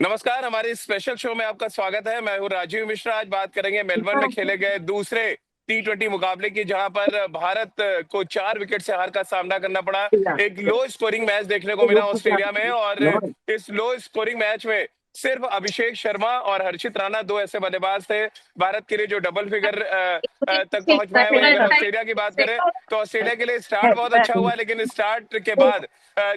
नमस्कार, हमारे इस स्पेशल शो में आपका स्वागत है। मैं हूँ राजीव मिश्रा। आज बात करेंगे मेलबर्न में खेले गए दूसरे टी20 मुकाबले की, जहां पर भारत को 4 विकेट से हार का सामना करना पड़ा। एक लो स्कोरिंग मैच देखने को मिला ऑस्ट्रेलिया में, और इस लो स्कोरिंग मैच में सिर्फ अभिषेक शर्मा और हर्षित राणा दो ऐसे बल्लेबाज थे भारत के लिए जो डबल फिगर तक पहुंच पाए। वहीं अगर ऑस्ट्रेलिया की बात करें तो ऑस्ट्रेलिया के लिए स्टार्ट बहुत अच्छा हुआ, लेकिन स्टार्ट के बाद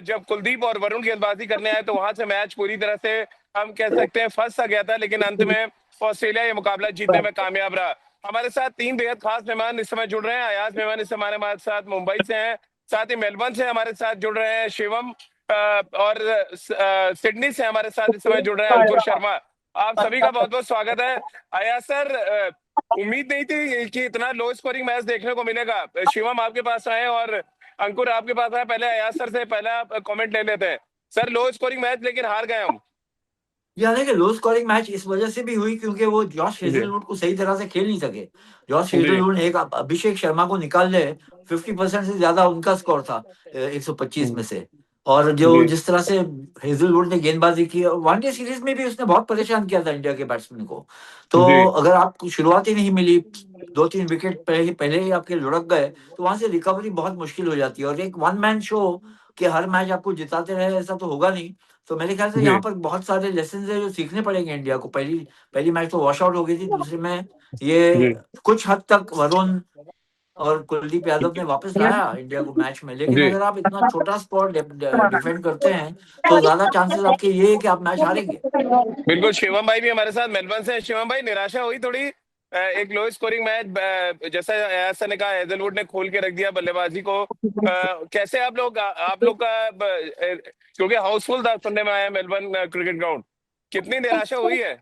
जब कुलदीप और वरुण गेंदबाजी करने आए तो वहां से मैच पूरी तरह से हम कह सकते हैं फंस सा गया था। लेकिन अंत में ऑस्ट्रेलिया ये मुकाबला जीतने में कामयाब रहा। हमारे साथ 3 बेहद खास मेहमान इस समय जुड़ रहे हैं। अयाज मेहमान इस समय हमारे साथ मुंबई से हैं, साथ ही मेलबर्न से हमारे साथ जुड़ रहे हैं शिवम, और सिडनी से हमारे साथ इस समय जुड़ रहे हैं अंकुर शर्मा। आप सभी का बहुत बहुत स्वागत है। अयाज सर, उम्मीद नहीं थी कि इतना लो स्कोरिंग मैच देखने को मिलेगा। शिवम आपके पास आए और अंकुर आपके पास आए। पहले अयाज सर से पहला कमेंट ले लेते हैं। सर, लो स्कोरिंग मैच लेकिन हार गए हम। यानी कि लो स्कोरिंग मैच इस वजह से भी हुई क्योंकि वो जॉश जी हेजलवुड को सही तरह से खेल नहीं सके। जॉश जी हेजलवुड एक अभिषेक शर्मा को निकाल ले, 50% से ज्यादा उनका स्कोर था 125 में से। और जो जी जिस तरह से हेजलवुड ने गेंदबाजी की, वनडे सीरीज में भी उसने बहुत परेशान किया था इंडिया के बैट्समैन को। तो जी अगर आपको शुरुआत ही नहीं मिली, 2-3 विकेट पहले ही आपके लुढ़क गए, तो वहां से रिकवरी बहुत मुश्किल हो जाती है। और एक वन मैन शो कि हर मैच आपको जिताते रहे, ऐसा तो होगा नहीं। तो मेरे ख्याल से जी यहाँ पर बहुत सारे लेसन है जो सीखने पड़ेंगे इंडिया को। पहली पहली मैच तो वॉश आउट हो गई थी, दूसरे में ये जी कुछ हद तक वरुण और कुलदीप यादव ने वापस लाया इंडिया को मैच में। लेकिन जी अगर आप इतना छोटा स्कोर डिफेंड करते हैं तो ज्यादा चांसेस आपके ये है कि आप मैच हारेंगे। बिल्कुल। शिवम भाई भी हमारे साथ मेलबर्न से हैं। शिवम भाई, निराशा हुई थोड़ी? एक लो स्कोरिंग मैच, जैसा ऐसा ने कहा, हेजलवुड ने खोल के रख दिया बल्लेबाजी को। कैसे आप लोग का क्योंकि हाउसफुल था सुनने में आया मेलबर्न क्रिकेट ग्राउंड, कितनी निराशा हुई है?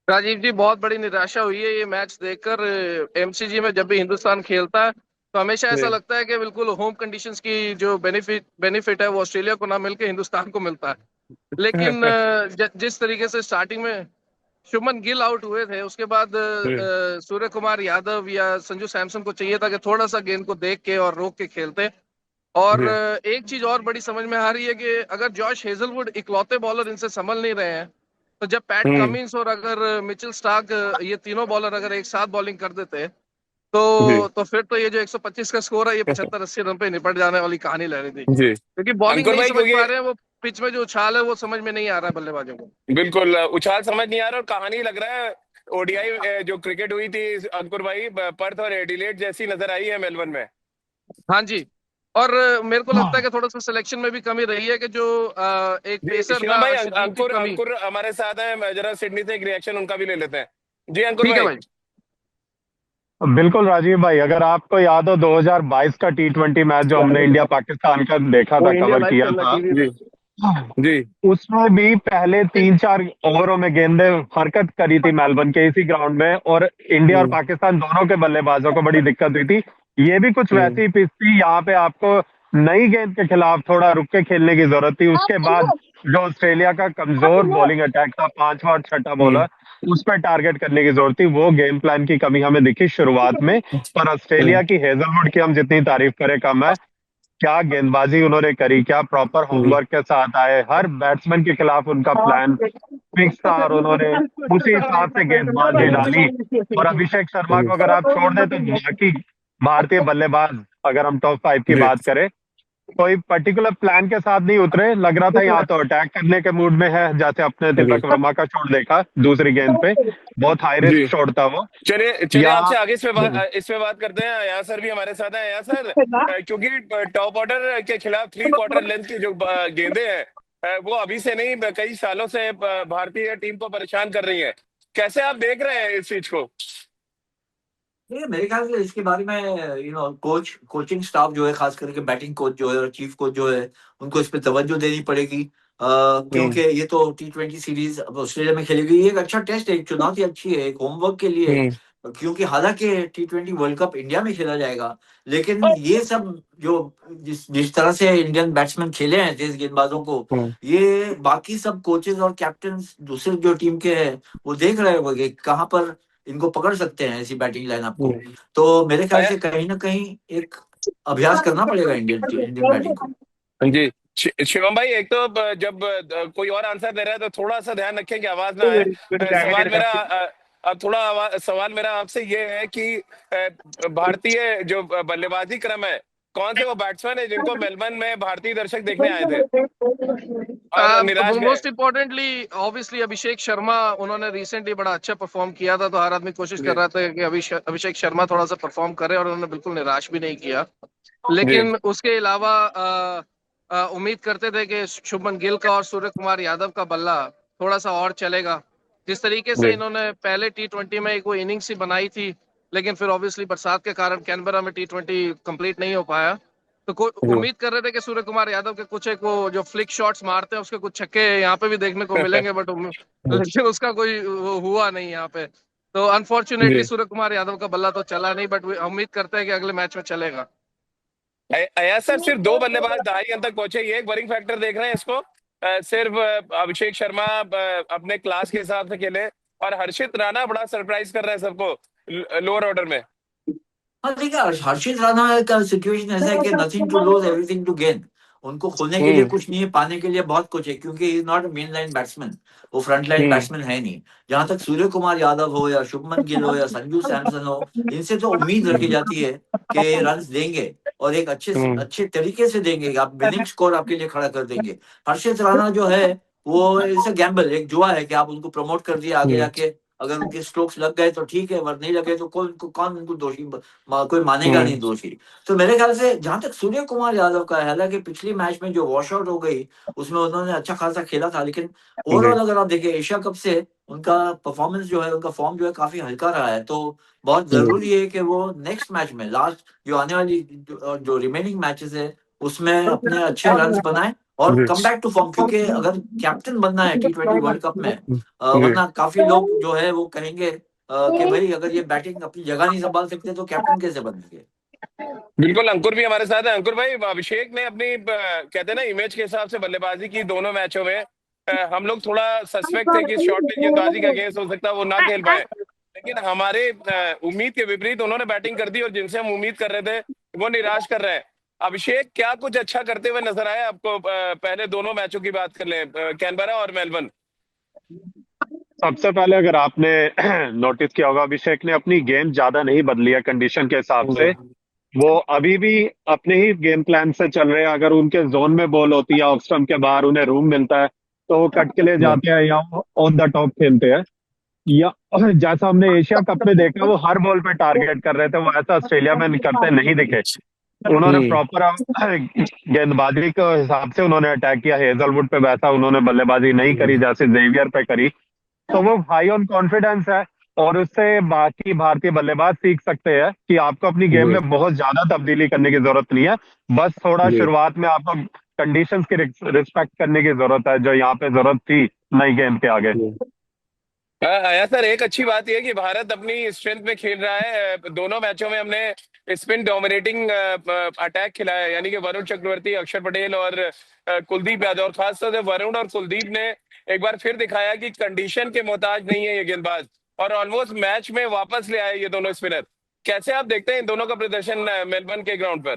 राजीव जी, बहुत बड़ी निराशा हुई है ये मैच देखकर। एमसीजी में जब भी हिंदुस्तान खेलता है तो हमेशा ऐसा जी लगता है कि बिल्कुल होम कंडीशंस की जो बेनिफिट है वो ऑस्ट्रेलिया को ना मिलकर हिंदुस्तान को मिलता है। लेकिन जिस तरीके से स्टार्टिंग में शुभमन गिल आउट हुए थे, उसके बाद सूर्य कुमार यादव या संजू सैमसन को चाहिए था कि थोड़ा सा गेंद को देख के और रोक के खेलते। और जी एक चीज और बड़ी समझ में आ रही है कि अगर जॉश हेजलवुड इकलौते बॉलर इनसे संभल नहीं रहे हैं, तो जब पैट हम्म कमिंस और अगर मिचेल स्टार्क, ये तीनों बॉलर अगर एक साथ बॉलिंग कर देते जी तो फिर तो ये जो 125 का स्कोर है ये 75-80 रन पे निपट जाने वाली कहानी लग रही थी। जी क्योंकि बॉलिंग अंकुर नहीं भाई, समझ क्योंकि पा रहे हैं, वो पिच में जो उछाल है वो समझ में नहीं आ रहा है बल्लेबाजों को। बिल्कुल उछाल समझ नहीं आ रहा, और कहानी लग रहा है ओडीआई जो क्रिकेट हुई थी अंकुर भाई, पर्थ और एडिलेड जैसी नजर आई है मेलबर्न में। हाँ जी। और मेरे को लगता है कि थोड़ा सा सिलेक्शन में भी कमी रही है कि जो एक जी पेसर था शिवम भाई, अर्शदीप की अंकुर कमी। अंकुर हमारे साथ है। मैं जरा सिडनी से एक रिएक्शन उनका भी ले लेते हैं। जी अंकुर ठीक है भाई। भाई। बिल्कुल राजीव भाई, अगर आपको याद हो 2022 का टी20 मैच जो हमने इंडिया पाकिस्तान का देखा वो था, इंडिया कवर लाइव किया चल रहा है था, टीवी पे। जी उसमें भी पहले 3-4 ओवरों में गेंदें हरकत करी थी मेलबर्न के इसी ग्राउंड में, और इंडिया और हम्म पाकिस्तान दोनों के बल्लेबाजों को बड़ी दिक्कत हुई थी। ये भी कुछ हम्म वैसी पिच थी, यहाँ पे आपको नई गेंद के खिलाफ थोड़ा रुक के खेलने की जरूरत थी। उसके बाद जो ऑस्ट्रेलिया का कमजोर बॉलिंग अटैक था, पांचवा और छठा हम्म बॉलर, उस पर टारगेट करने की जरूरत थी। वो गेम प्लान की कमी हमें दिखी शुरुआत में। पर ऑस्ट्रेलिया की हेजलवुड की हम जितनी तारीफ करें कम है। क्या गेंदबाजी उन्होंने करी, क्या प्रॉपर हम्म होमवर्क के साथ आए, हर बैट्समैन के खिलाफ उनका प्लान फिक्स था और उन्होंने उसी हिसाब से गेंदबाजी डाली। और अभिषेक शर्मा हम्म को अगर आप छोड़ दें तो बाकी भारतीय बल्लेबाज, अगर हम टॉप 5 की जी बात करें, कोई पर्टिकुलर प्लान के साथ नहीं उतरे। लग रहा था यहाँ तो अटैक करने के मूड में है, जैसे अपने जी तिलक वर्मा का शॉट देखा दूसरी गेंद पे, बहुत हाई जी रिस्क शॉट था वो। चलिए चलिए, या आपसे आगे इस पे बात करते हैं। अयाज सर भी हमारे साथ हैं। अयाज सर, क्योंकि टॉप ऑर्डर के खिलाफ 3 क्वार्टर लेंथ की जो गेंदें हैं, वो अभी से नहीं, कई सालों से भारतीय टीम को परेशान कर रही हैं। कैसे आप देख रहे हैं इस चीज को? ये मेरे ख्याल से इसके बारे में कोचिंग स्टाफ जो है, खास करके बैटिंग कोच जो है और चीफ कोच जो है, उनको इस पे तवज्जो देनी पड़ेगी। क्योंकि हम्म ये तो T20 सीरीज अब ऑस्ट्रेलिया में खेली गई, ये एक अच्छा टेस्ट है, एक चुनौती अच्छी है, एक होमवर्क के लिए। हम्म क्योंकि हालांकि T20 वर्ल्ड कप इंडिया में खेला जाएगा, लेकिन ये सब जो जिस जिस तरह से इंडियन बैट्समैन खेले हैं तेज गेंदबाजों को, हम्म ये बाकी सब कोचेज और कैप्टन दूसरे जो टीम के हैं वो देख रहे होंगे कहाँ पर इनको पकड़ सकते हैं ऐसी बैटिंग लाइनअप को। हम्म। तो मेरे ख्याल अया- से कहीं ना कहीं एक अभ्यास करना पड़ेगा इंडियन इंडियन बैटिंग को। जी शिवम भाई, एक तो जब कोई और आंसर दे रहा है तो थोड़ा सा ध्यान रखें कि आवाज ना आए। अब थोड़ा सवाल मेरा आपसे ये है कि भारतीय जो बल्लेबाजी क्रम है, कौन से वो बैट्समैन है जिनको मेलबर्न में भारतीय दर्शक देखने आए थे और निराश गए? Most importantly obviously Abhishek Sharma, उन्होंने रिसेंटली बड़ा अच्छा परफॉर्म किया था, तो हर आदमी कोशिश जी कर रहा था कि अभिषेक शर्मा थोड़ा सा परफॉर्म करे, और उन्होंने बिल्कुल निराश भी नहीं किया। जी लेकिन उसके अलावा उम्मीद करते थे कि शुभमन गिल का और सूर्य कुमार यादव का बल्ला थोड़ा सा और चलेगा। जिस तरीके से जी इन्होंने पहले T20 में एक वो इनिंग्स ही बनाई थी, लेकिन फिर ऑब्वियसली बरसात के कारण कैनबरा में T20 कंप्लीट नहीं हो पाया। तो जी उम्मीद कर रहे थे कि सूर्य कुमार यादव के कुछ एक वो जो फ्लिक शॉट्स मारते हैं उसके कुछ छक्के यहाँ पे भी देखने को मिलेंगे, बट लेकिन उसका कोई वो हुआ नहीं यहाँ पे। तो अनफॉर्चुनेटली जी। सूर्य कुमार यादव का बल्ला तो चला नहीं, बट उम्मीद करते हैं कि अगले मैच में चलेगा। अया सर, सिर्फ दो बल्लेबाज 2.5 अंक तक पहुंचे, ये एक वरिंग फैक्टर देख रहे हैं इसको? सिर्फ अभिषेक शर्मा अपने क्लास के हिसाब से खेले और हर्षित राणा बड़ा सरप्राइज कर रहा है सबको लोअर ऑर्डर में। हाँ देखिए, हर्षित राणा का सिचुएशन ऐसा है कि nothing to lose everything to gain. उनको खोने के लिए हम्म कुछ नहीं है, पाने के लिए बहुत कुछ है, क्योंकि is not main line batsman, वो फ्रंट लाइन हम्म बैट्समैन है नहीं। जहां तक सूर्य कुमार यादव हो या शुभमन गिल हो या संजू सैमसन हो, इनसे तो उम्मीद रखी जाती है कि रन देंगे और एक अच्छे हम्म अच्छे तरीके से देंगे, आप विनिंग स्कोर आपके लिए खड़ा कर देंगे। हर्षित राणा जो है वो इसे गैम्बल, एक जुआ है कि आप उनको प्रमोट कर दिए, आगे हम्म जाके अगर उनके स्ट्रोक्स लग गए तो ठीक है, वरना नहीं लगे तो कौन उनको दोषी कोई मानेगा हम्म नहीं दोषी। तो मेरे ख्याल से जहां तक सूर्य कुमार यादव का है, हालांकि पिछली मैच में जो वॉश आउट हो गई उसमें उन्होंने अच्छा खासा खेला था, लेकिन जी ओवरऑल अगर आप देखिए एशिया कप से उनका परफॉर्मेंस जो है, उनका फॉर्म जो है काफी हल्का रहा है। तो बहुत जी जरूरी है कि वो नेक्स्ट मैच में, लास्ट जो आने वाली जो रिमेनिंग मैचेस है उसमें अपने अच्छे रन्स बनाए और जी कम बैक टू फॉर्म, क्योंकि अगर कैप्टन बनना है T20 वर्ल्ड कप में, जी। वरना काफी लोग जो है वो कहेंगे कि भाई अगर ये बैटिंग अपनी जगह नहीं संभाल सकते तो कैप्टन कैसे बनेंगे। बिल्कुल, अंकुर भी हमारे साथ है। अंकुर भाई, अभिषेक ने अपनी कहते हैं ना इमेज के हिसाब से बल्लेबाजी की दोनों मैचों में। हम लोग थोड़ा सस्पेक्ट थे कि शॉर्ट पिच गेंदबाजी का अगेंस्ट हो सकता है वो ना खेल पाए, लेकिन हमारे उम्मीद के विपरीत उन्होंने बैटिंग कर दी और जिनसे हम उम्मीद कर रहे थे वो निराश कर रहे हैं। अभिषेक क्या कुछ अच्छा करते हुए नजर आए आपको? पहले दोनों मैचों की बात कर लें, कैनबरा और मेलबर्न। सबसे पहले अगर आपने नोटिस किया होगा, अभिषेक ने अपनी गेम ज्यादा नहीं बदली है कंडीशन के हिसाब से। वो अभी भी अपने ही गेम प्लान से चल रहे हैं। अगर उनके जोन में बॉल होती है, ऑफ स्टंप के बाहर उन्हें रूम मिलता है, तो वो कट के लिए जाते हैं या ऑन द टॉप खेलते हैं। या जैसा हमने एशिया कप में देखा, वो हर बॉल पे टारगेट कर रहे थे, वो ऐसा ऑस्ट्रेलिया में करते नहीं दिखे। उन्होंने हम्म प्रॉपर गेंदबाजी के हिसाब से उन्होंने अटैक किया। हेजलवुड पे वैसा उन्होंने बल्लेबाजी नहीं करी जैसे जेवियर पे करी। तो वो हाई ऑन कॉन्फिडेंस है और उससे बाकी भारतीय बल्लेबाज सीख सकते हैं कि आपको अपनी गेम जी में बहुत ज्यादा तब्दीली करने की जरूरत नहीं है। बस थोड़ा जी। शुरुआत में आपको कंडीशंस की रिस्पेक्ट करने की जरूरत है, जो यहाँ पे जरूरत थी नई गेंद के आगे। आया सर, एक अच्छी बात यह है कि भारत अपनी स्ट्रेंथ में खेल रहा है। दोनों मैचों में हमने स्पिन डोमिनेटिंग अटैक खिलाया है, यानी कि वरुण चक्रवर्ती, अक्षर पटेल और कुलदीप यादव। और खासतौर से वरुण और कुलदीप ने एक बार फिर दिखाया कि कंडीशन के मोहताज नहीं है ये गेंदबाज, और ऑलमोस्ट मैच में वापस ले आए ये दोनों स्पिनर। कैसे आप देखते हैं इन दोनों का प्रदर्शन मेलबर्न के ग्राउंड पर?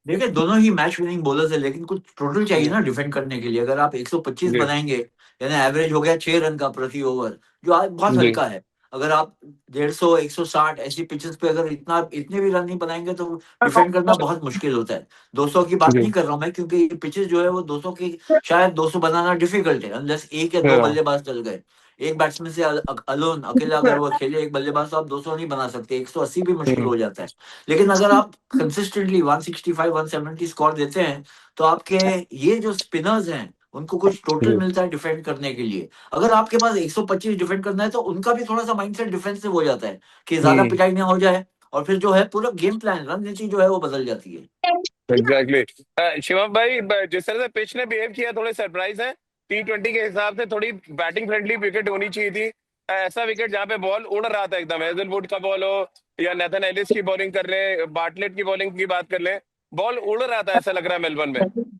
देखिए, दोनों ही मैच विनिंग बॉलर्स है, लेकिन कुछ टोटल चाहिए ना डिफेंड करने के लिए। अगर आप 125 जी बनाएंगे, यानी एवरेज हो गया 6 रन का प्रति ओवर, जो आज बहुत जी हल्का है। अगर आप 150 160 ऐसी पिचेस पे अगर इतने भी रन नहीं बनाएंगे तो डिफेंड करना बहुत मुश्किल होता है। 200 की बात जी। नहीं कर रहा हूं मैं, क्योंकि ये पिचेस जो है वो 200 की, शायद 200 बनाना डिफिकल्ट है अनलेस एक या दो हाँ बल्लेबाज चल गए। एक बैट्समैन से अलोन अकेला अगर वो खेले, एक बल्लेबाज, तो आप 200 नहीं बना सकते, 180 भी मुश्किल हम्म हो जाता है। लेकिन अगर आप कंसिस्टेंटली 165 170 स्कोर देते हैं, तो आपके ये जो स्पिनर्स हैं उनको कुछ टोटल जी मिलता है डिफेंड करने के लिए। अगर आपके पास 125 डिफेंड करना है तो उनका भी थोड़ा सा माइंडसेट डिफेंसिव हो जाता है कि ज्यादा हम्म। पिटाई ना हो जाए, और फिर जो है पूरा गेम प्लान, रणनीति जो है वो बदल जाती है। एग्जैक्टली। शिवम भाई, जिस तरह से पिच ने बिहेव किया, थोड़े सरप्राइज है। T20 के हिसाब से थोड़ी बैटिंग फ्रेंडली विकेट होनी चाहिए थी। ऐसा विकेट जहां पे बॉल उड़ रहा था एकदम, हेजलवुड का बॉल हो या नेथन एलिस की बॉलिंग कर ले, बार्टलेट की बॉलिंग की बात कर ले, बॉल उड़ रहा था ऐसा लग रहा है मेलबर्न में।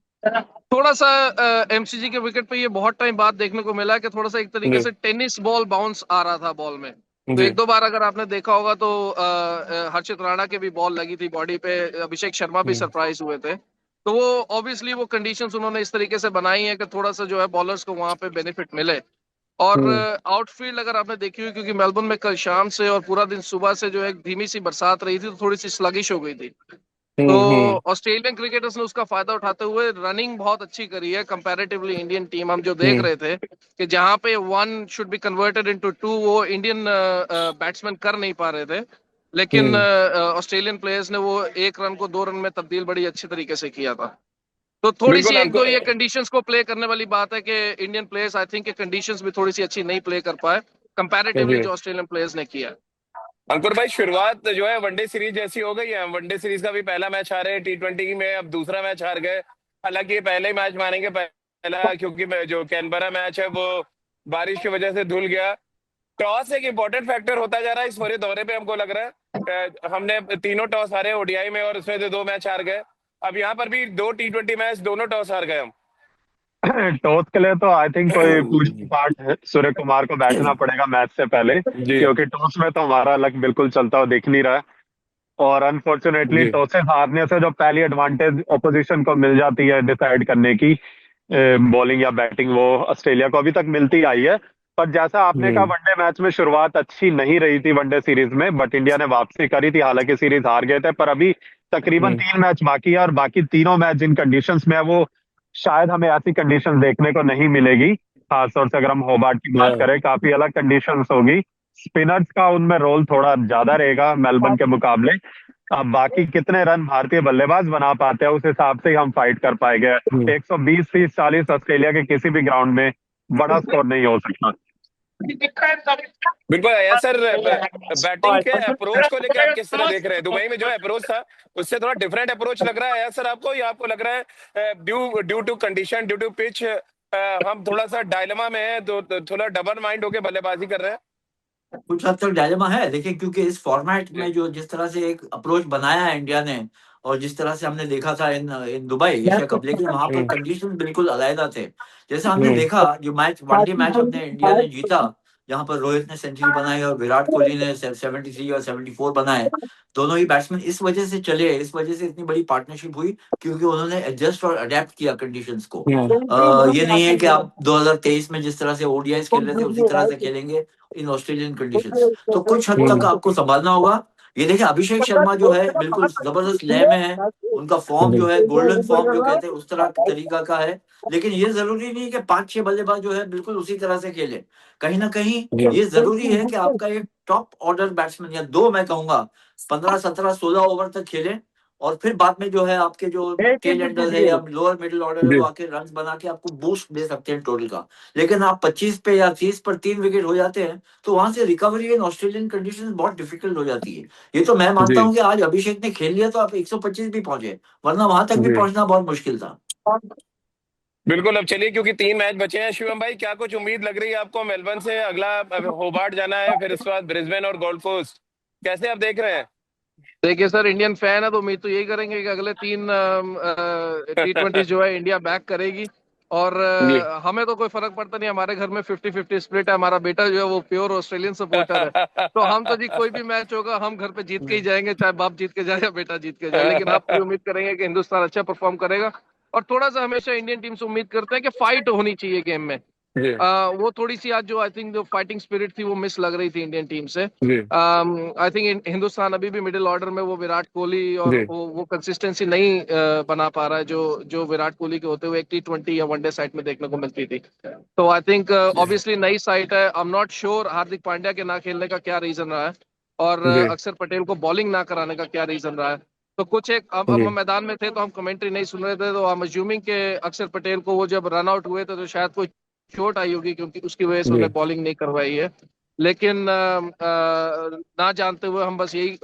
थोड़ा सा एमसीजी के विकेट पे ये बहुत टाइम बाद देखने को मिला कि थोड़ा सा एक तरीके जी से टेनिस बॉल बाउंस आ रहा था बॉल में। तो जी एक दो बार अगर आपने देखा होगा तो हर्षित राणा के भी बॉल लगी थी बॉडी पे, अभिषेक शर्मा भी सरप्राइज हुए थे। तो वो ऑब्वियसली वो कंडीशंस उन्होंने इस तरीके से बनाई है कि थोड़ा सा जो है बॉलर्स को वहां पे बेनिफिट मिले। और आउटफील्ड अगर आपने देखी हुई, क्योंकि मेलबर्न में कल शाम से और पूरा दिन सुबह से जो है धीमी सी बरसात रही थी, तो थोड़ी सी स्लगिश हो गई थी। तो ऑस्ट्रेलियन क्रिकेटर्स ने उसका फायदा उठाते हुए रनिंग बहुत अच्छी करी है कंपैरेटिवली। इंडियन टीम हम जो देख रहे थे कि जहां पे 1 शुड बी कन्वर्टेड इनटू 2, वो इंडियन बैट्समैन कर नहीं पा रहे थे। लेकिन ऑस्ट्रेलियन प्लेयर्स ने वो 1 रन को 2 रन में तब्दील बड़ी अच्छे तरीके से किया था। तो थोड़ी सी बिल्कुल एक दो अंकुर। ये कंडीशंस को प्ले करने वाली बात है कि Indian players I think conditions भी थोड़ी सी अच्छी नहीं प्ले कर पाए कंपैरेटिवली जो ऑस्ट्रेलियन प्लेयर्स ने किया। अंकुर भाई, शुरुआत जो है वनडे सीरीज जैसी हो गई है। वनडे सीरीज का भी पहला मैच हारे, T20 में अब दूसरा मैच हार गए। हालांकि ये पहले ही मैच मानेंगे पहला, क्योंकि जो कैनबरा मैच है वो बारिश की वजह से धुल गया। टॉस एक इंपॉर्टेंट फैक्टर होता जा रहा है इस पूरे दौरे पे, हमको लग रहा है। हमने तीनों टॉस हारे ओडीआई में, और उसमें से 2 मैच हार गए। अब यहाँ पर भी 2 T20 मैच, दोनों टॉस हार गए हम। टॉस के लिए तो आई थिंक कोई पूजा पाठ है, सूर्य कुमार को बैठना पड़ेगा मैच से पहले, जी क्योंकि टॉस में तो हमारा लक बिल्कुल चलता हुआ दिख नहीं रहा है। और अनफॉर्चुनेटली जी टॉसेस हारने से जो पहली एडवांटेज ऑपोजिशन को मिल जाती है डिसाइड करने की, बॉलिंग या बैटिंग, वो ऑस्ट्रेलिया को अभी तक मिलती आई है। पर जैसा आपने कहा, वनडे मैच में शुरुआत अच्छी नहीं रही थी वनडे सीरीज में, बट इंडिया ने वापसी करी थी। हालांकि सीरीज हार गए थे, पर अभी तकरीबन 3 मैच बाकी है, और बाकी तीनों मैच जिन कंडीशंस में है वो शायद हमें ऐसी कंडीशंस देखने को नहीं मिलेगी। खासतौर से अगर हम होबार्ट की बात करें, काफी अलग कंडीशंस होगी। स्पिनर्स का उनमें रोल थोड़ा ज्यादा रहेगा मेलबर्न के मुकाबले। अब बाकी कितने रन भारतीय बल्लेबाज बना पाते हैं, उस हिसाब से ही हम फाइट कर पाएंगे। 120, 30, 40 ऑस्ट्रेलिया के किसी भी ग्राउंड में बड़ा स्कोर नहीं हो सकता। बिल्कुल यार सर। बैटिंग के अप्रोच को लेकर आप किस तरह देख रहे हैं? दुबई में जो अप्रोच था उससे थोड़ा डिफरेंट अप्रोच लग रहा है यार सर आपको, या आपको लग रहा है due to condition, due to pitch, हम थोड़ा सा डायलेमा में है, तो थोड़ा डबल माइंड होके बल्लेबाजी कर रहे हैं? कुछ हद तक डायलेमा है। देखिए, क्योंकि इस फॉर्मेट में जो जिस तरह से एक अप्रोच बनाया है इंडिया ने, और जिस तरह से हमने देखा था इन दुबई एशिया कप, लेकिन वहां पर कंडीशन बिल्कुल अलग थे। जैसे हमने देखा, जो मैच वनडे मैच हमने इंडिया ने जीता, जहां पर रोहित ने सेंचुरी बनाई और विराट कोहली ने 73 और 74 बनाए। दोनों ही बैट्समैन इस वजह से चले, इस वजह से इतनी बड़ी पार्टनरशिप हुई, क्योंकि उन्होंने एडजस्ट और अडेप्ट किया कंडीशंस को। ये नहीं है कि आप 2023 में जिस तरह से ओडीआईस खेल रहे थे उसी तरह से खेलेंगे इन ऑस्ट्रेलियन कंडीशंस। तो कुछ हद तक आपको संभालना होगा। ये देखिए, अभिषेक शर्मा जो है बिल्कुल जबरदस्त लय में है। उनका फॉर्म जो है गोल्डन फॉर्म जो कहते हैं उस तरह तरीका का है। लेकिन ये जरूरी नहीं कि 5-6 बल्लेबाज जो है बिल्कुल उसी तरह से खेले। कहीं ना कहीं ये जरूरी है कि आपका एक टॉप ऑर्डर बैट्समैन, या 2 मैं कहूंगा, 15, 17, 16 ओवर तक खेले, और फिर बाद में जो है आपके जो टेल एंडर्स है या लोअर मिडिल ऑर्डर है, वो आके रन बना के आपको बूस्ट दे सकते हैं टोटल का। लेकिन आप 25 पे या 30 पर 3 विकेट हो जाते हैं, तो वहां से रिकवरी इन ऑस्ट्रेलियन कंडीशंस बहुत डिफिकल्ट हो जाती है। ये तो मैं मानता हूं कि आज अभिषेक ने खेल लिया तो आप 125 भी पहुंचे, वरना वहां तक भी पहुंचना बहुत मुश्किल था। बिल्कुल। अब चलिए, क्योंकि 3 मैच बचे हैं, शिवम भाई क्या कुछ उम्मीद लग रही है आपको मेलबर्न से? अगला होबार्ट जाना है, फिर इसके बाद ब्रिस्बेन और गोल्ड कोस्ट, कैसे आप देख रहे हैं? देखिए सर, इंडियन फैन है तो उम्मीद तो यही करेंगे कि अगले 3 T20 जो है इंडिया बैक करेगी। और हमें तो कोई फर्क पड़ता नहीं, हमारे घर में 50-50 स्प्लिट है। हमारा बेटा जो है वो प्योर ऑस्ट्रेलियन सपोर्टर है, तो हम तो जी कोई भी मैच होगा हम घर पे जीत के ही जाएंगे, चाहे बाप जीत के जाए या बेटा जीत के जाए। लेकिन आप पूरी उम्मीद करेंगे कि हिंदुस्तान अच्छा परफॉर्म करेगा। और थोड़ा सा हमेशा इंडियन टीम से उम्मीद करते हैं कि फाइट होनी चाहिए गेम में। जी वो थोड़ी सी आज जो आई थिंक जो फाइटिंग स्पिरिट थी वो मिस लग रही थी इंडियन टीम से। जी आई थिंक हिंदुस्तान अभी भी मिडिल ऑर्डर में वो विराट कोहली और जी वो कंसिस्टेंसी नहीं बना पा रहा है जो जो विराट कोहली के होते हुए एक T20 या वनडे साइड में देखने को मिलती थी। तो आई थिंक ऑब्वियसली नई साइड है। I am not sure Hardik Pandya के ना खेलने का क्या रीजन रहा है, और जी अक्षर पटेल को बॉलिंग ना कराने का क्या रीजन रहा है। तो कुछ एक अब जी हम मैदान में थे तो हम कमेंट्री नहीं सुन रहे थे, तो आई एम अज्यूमिंग के अक्षर पटेल को वो जब रन आउट हुए थे तो शायद कोई चोट आई होगी, क्योंकि उसकी वजह से जी उन्हें बॉलिंग नहीं करवाई है। लेकिन ना जानते हुए हम बस यही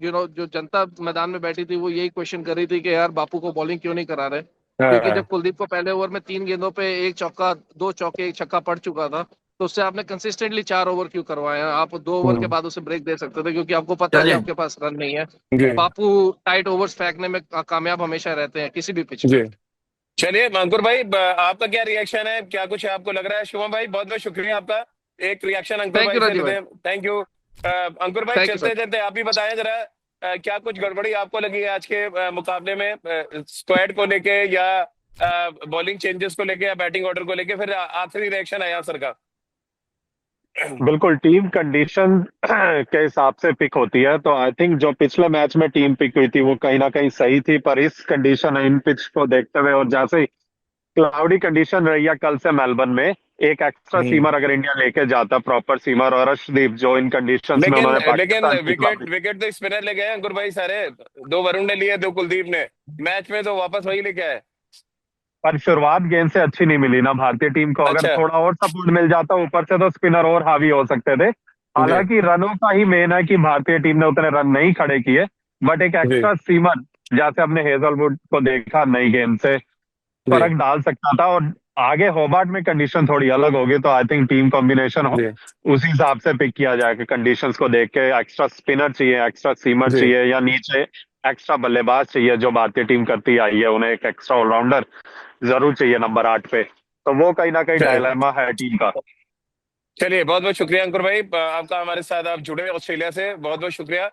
जो जनता मैदान में बैठी थी वो यही क्वेश्चन कर रही थी कि यार बापू को बॉलिंग क्यों नहीं करा रहे। क्योंकि हाँ जब कुलदीप को पहले ओवर में 3 गेंदों पे 1 चौका, 2 चौके, 1 छक्का पड़ चुका था, तो उससे आपने कंसिस्टेंटली 4 ओवर क्यों करवाए? आप 2 ओवर के बाद उसे ब्रेक दे सकते थे, क्योंकि आपको पता है कि चलिए आपके पास रन नहीं है। जी बापू टाइट ओवर्स फेंकने में कामयाब हमेशा रहते हैं किसी भी पिच पे। जी। चलिए अंकुर भाई, आपका क्या रिएक्शन है, क्या कुछ आपको लग रहा है? शुभम भाई, बहुत बहुत शुक्रिया आपका। एक रिएक्शन अंकुर थैंक भाई यू से राजीव लेते भाई, हैं। Thank you. अंकुर भाई, थैंक यू चलते सर। चलते आप ही बताएं जरा, क्या कुछ गड़बड़ी आपको लगी है आज के मुकाबले में, स्क्वाड को लेके या बॉलिंग चेंजेस को लेके या बैटिंग ऑर्डर को लेके? फिर आखिरी रिएक्शन है सर का। बिल्कुल, टीम कंडीशन के हिसाब से पिक होती है। तो आई थिंक जो पिछले मैच में टीम पिक हुई थी वो कहीं ना कहीं सही थी, पर इस कंडीशन इन पिच को देखते हुए और जैसे ही क्लाउडी कंडीशन रही है कल से मेलबर्न में, एक एक्स्ट्रा सीमर अगर इंडिया लेके जाता, प्रॉपर सीमर, और अर्शदीप जो इन कंडीशंस में लेकिन उन्होंने लेकिन पाकिस्तान के खिलाफ, विकेट विकेट तो स्पिनर ले गए अंकुर भाई सारे। 2 वरुण ने लिए, 2 कुलदीप ने। मैच में तो वापस वही लेके आए। पर शुरुआत गेंद से अच्छी नहीं मिली ना भारतीय टीम को। अगर अच्छा। थोड़ा और सपोर्ट मिल जाता ऊपर से तो स्पिनर और हावी हो सकते थे। जी हालांकि रनों का ही मेन है कि भारतीय टीम ने उतने रन नहीं खड़े किए, बट एक जी एक्स्ट्रा सीमर जैसे हमने हेजलवुड को देखा नई गेंद से, जी फर्क डाल सकता था। और आगे होबार्ट में कंडीशन थोड़ी अलग होगी, तो आई थिंक टीम कॉम्बिनेशन जी उसी हिसाब से पिक किया जाएगा। कंडीशंस को देख के एक्स्ट्रा स्पिनर चाहिए, एक्स्ट्रा सीमर जी। चाहिए, या नीचे एक्स्ट्रा बल्लेबाज चाहिए जो भारतीय टीम करती आई है, उन्हें एक एक्स्ट्रा ऑलराउंडर जरूर चाहिए नंबर 8 पे। तो वो कहीं ना कहीं चलिए डायलेमा है टीम का। चलिए, बहुत बहुत शुक्रिया अंकुर भाई, आपका हमारे साथ आप जुड़े ऑस्ट्रेलिया से, बहुत बहुत शुक्रिया।